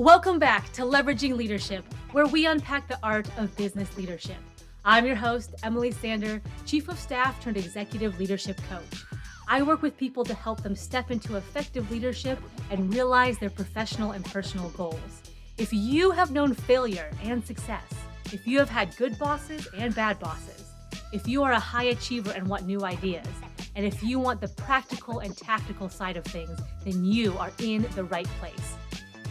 Welcome back to Leveraging Leadership, where we unpack the art of business leadership. I'm your host, Emily Sander, Chief of Staff turned Executive Leadership Coach. I work with people to help them step into effective leadership and realize their professional and personal goals. If you have known failure and success, if you have had good bosses and bad bosses, if you are a high achiever and want new ideas, and if you want the practical and tactical side of things, then you are in the right place.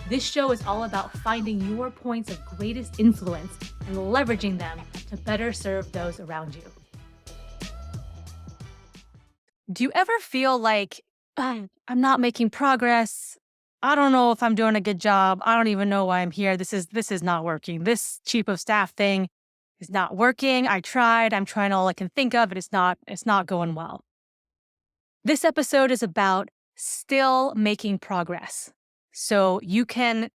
This show is all about finding your points of greatest influence and leveraging them to better serve those around you. Do you ever feel like, I'm not making progress? I don't know if I'm doing a good job. I don't even know why I'm here. This is not working. This chief of staff thing is not working. I tried. I'm trying all I can think of, and it's not going well. This episode is about still making progress. So you can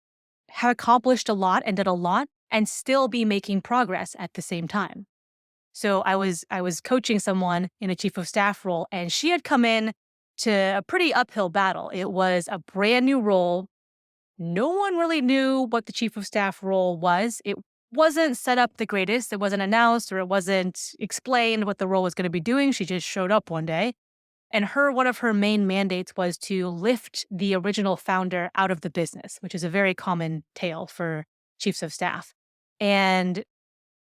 have accomplished a lot and did a lot and still be making progress at the same time. So I was coaching someone in a chief of staff role, and she had come in to a pretty uphill battle. It was a brand new role. No one really knew what the chief of staff role was. It wasn't set up the greatest. It wasn't announced or it wasn't explained what the role was going to be doing. She just showed up one day. And one of her main mandates was to lift the original founder out of the business, which is a very common tale for chiefs of staff. And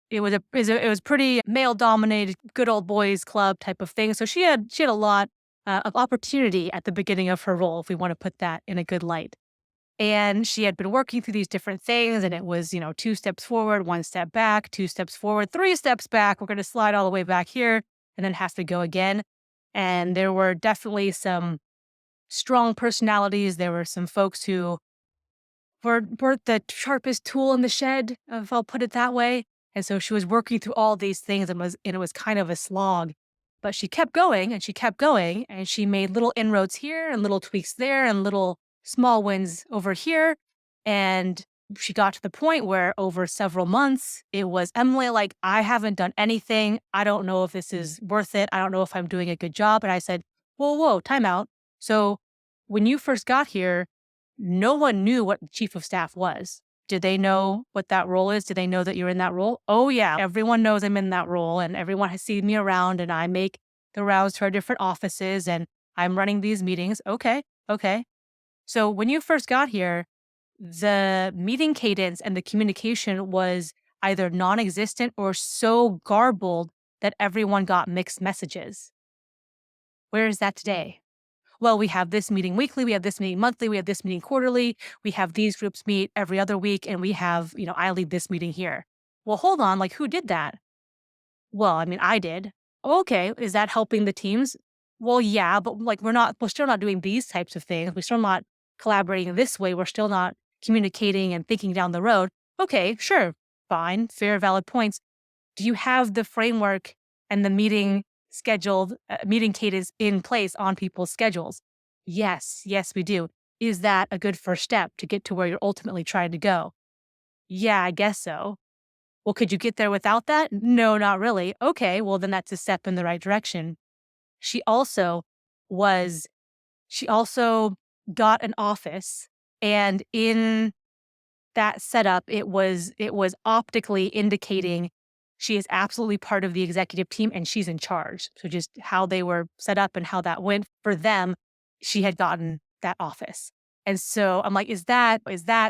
it was pretty male dominated, good old boys club type of thing. So she had a lot of opportunity at the beginning of her role, if we want to put that in a good light. And she had been working through these different things, and it was 2 steps forward, 1 step back, 2 steps forward, 3 steps back. We're going to slide all the way back here, and then have to go again. And there were definitely some strong personalities. There were some folks who weren't the sharpest tool in the shed, if I'll put it that way. And so she was working through all these things, and it was kind of a slog. But she kept going and she kept going, and she made little inroads here and little tweaks there and little small wins over here. And she got to the point where over several months, it was, Emily, like, I haven't done anything. I don't know if this is worth it. I don't know if I'm doing a good job. And I said, whoa, time out. So when you first got here, no one knew what chief of staff was. Did they know what that role is? Did they know that you're in that role? Oh yeah, everyone knows I'm in that role, and everyone has seen me around, and I make the rounds to our different offices, and I'm running these meetings. Okay. So when you first got here, the meeting cadence and the communication was either non-existent or so garbled that everyone got mixed messages. Where is that today? Well, we have this meeting weekly, we have this meeting monthly, we have this meeting quarterly, we have these groups meet every other week, and we have, I lead this meeting here. Well, hold on, like, who did that? Well, I mean, I did. Okay, is that helping the teams? Well, yeah, but like, we're still not doing these types of things. We're still not collaborating this way. We're still not communicating and thinking down the road. Okay, sure, fine, fair, valid points. Do you have the framework and the meeting cadence in place on people's schedules? Yes, we do. Is that a good first step to get to where you're ultimately trying to go? Yeah, I guess so. Well, could you get there without that? No, not really. Okay, well, then that's a step in the right direction. She also got an office, and in that setup, it was optically indicating she is absolutely part of the executive team and she's in charge. So just how they were set up and how that went for them, she had gotten that office. And so I'm like, is that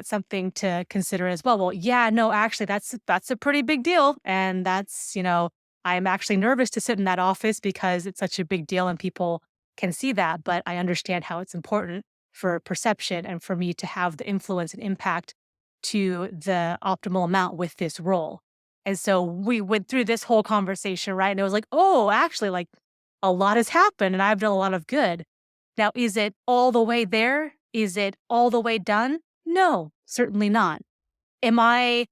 something to consider as well? Well, yeah, no, actually that's a pretty big deal. And that's, I'm actually nervous to sit in that office because it's such a big deal and people can see that. But I understand how it's important for perception and for me to have the influence and impact to the optimal amount with this role. And so we went through this whole conversation, right? And it was like, oh, actually, like, a lot has happened and I've done a lot of good. Now, is it all the way there? Is it all the way done? No, certainly not. Am I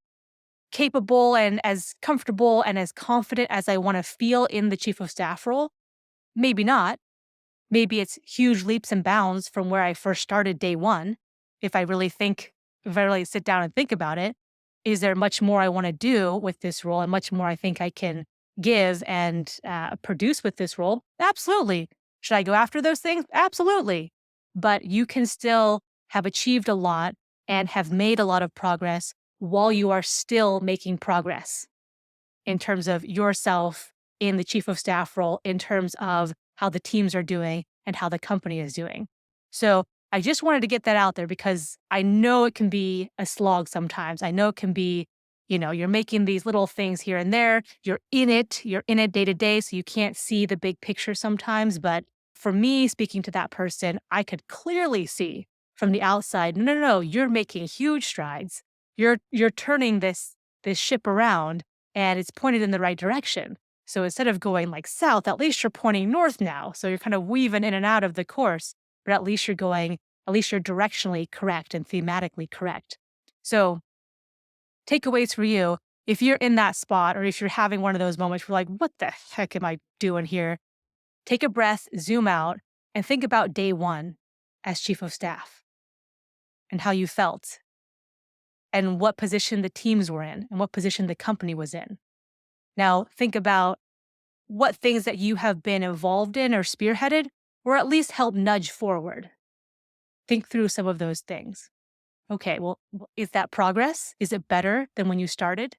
capable and as comfortable and as confident as I want to feel in the chief of staff role? Maybe not. Maybe it's huge leaps and bounds from where I first started day one. If I really sit down and think about it, is there much more I want to do with this role and much more I think I can give and produce with this role? Absolutely. Should I go after those things? Absolutely. But you can still have achieved a lot and have made a lot of progress while you are still making progress in terms of yourself in the chief of staff role, in terms of how the teams are doing and how the company is doing. So I just wanted to get that out there because I know it can be a slog sometimes. I know it can be, you're making these little things here and there. You're in it day to day. So you can't see the big picture sometimes. But for me, speaking to that person, I could clearly see from the outside, no, you're making huge strides. You're turning this ship around and it's pointed in the right direction. So instead of going like south, at least you're pointing north now. So you're kind of weaving in and out of the course, but at least you're directionally correct and thematically correct. So takeaways for you, if you're in that spot or if you're having one of those moments where like, what the heck am I doing here? Take a breath, zoom out, and think about day one as chief of staff and how you felt and what position the teams were in and what position the company was in. Now think about what things that you have been involved in or spearheaded, or at least helped nudge forward. Think through some of those things. Okay, well, is that progress? Is it better than when you started?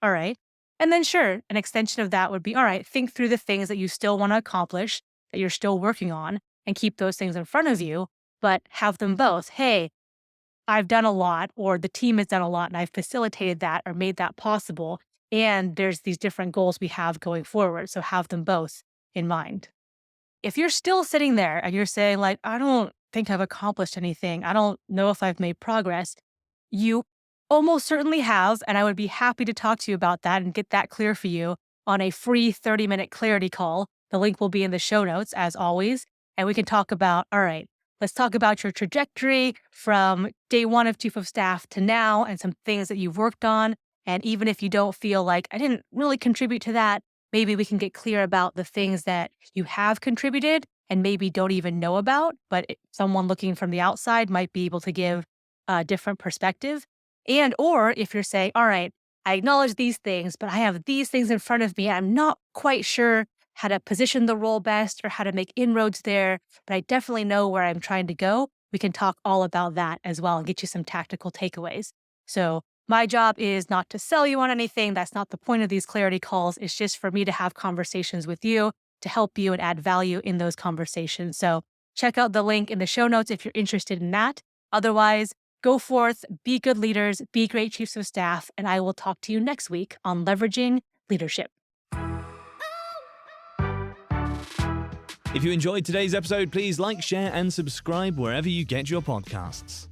All right. And then, sure, an extension of that would be, all right, think through the things that you still want to accomplish, that you're still working on, and keep those things in front of you, but have them both. Hey, I've done a lot, or the team has done a lot, and I've facilitated that or made that possible. And there's these different goals we have going forward. So have them both in mind. If you're still sitting there and you're saying, like, I don't think I've accomplished anything, I don't know if I've made progress, you almost certainly have. And I would be happy to talk to you about that and get that clear for you on a free 30-minute clarity call. The link will be in the show notes, as always. And we can talk about, all right, let's talk about your trajectory from day one of chief of staff to now and some things that you've worked on. And even if you don't feel like I didn't really contribute to that, maybe we can get clear about the things that you have contributed and maybe don't even know about, but someone looking from the outside might be able to give a different perspective. And, or if you're saying, all right, I acknowledge these things, but I have these things in front of me. I'm not quite sure how to position the role best or how to make inroads there, but I definitely know where I'm trying to go. We can talk all about that as well and get you some tactical takeaways. So my job is not to sell you on anything. That's not the point of these clarity calls. It's just for me to have conversations with you to help you and add value in those conversations. So check out the link in the show notes if you're interested in that. Otherwise, go forth, be good leaders, be great chiefs of staff, and I will talk to you next week on leveraging leadership. If you enjoyed today's episode, please like, share, and subscribe wherever you get your podcasts.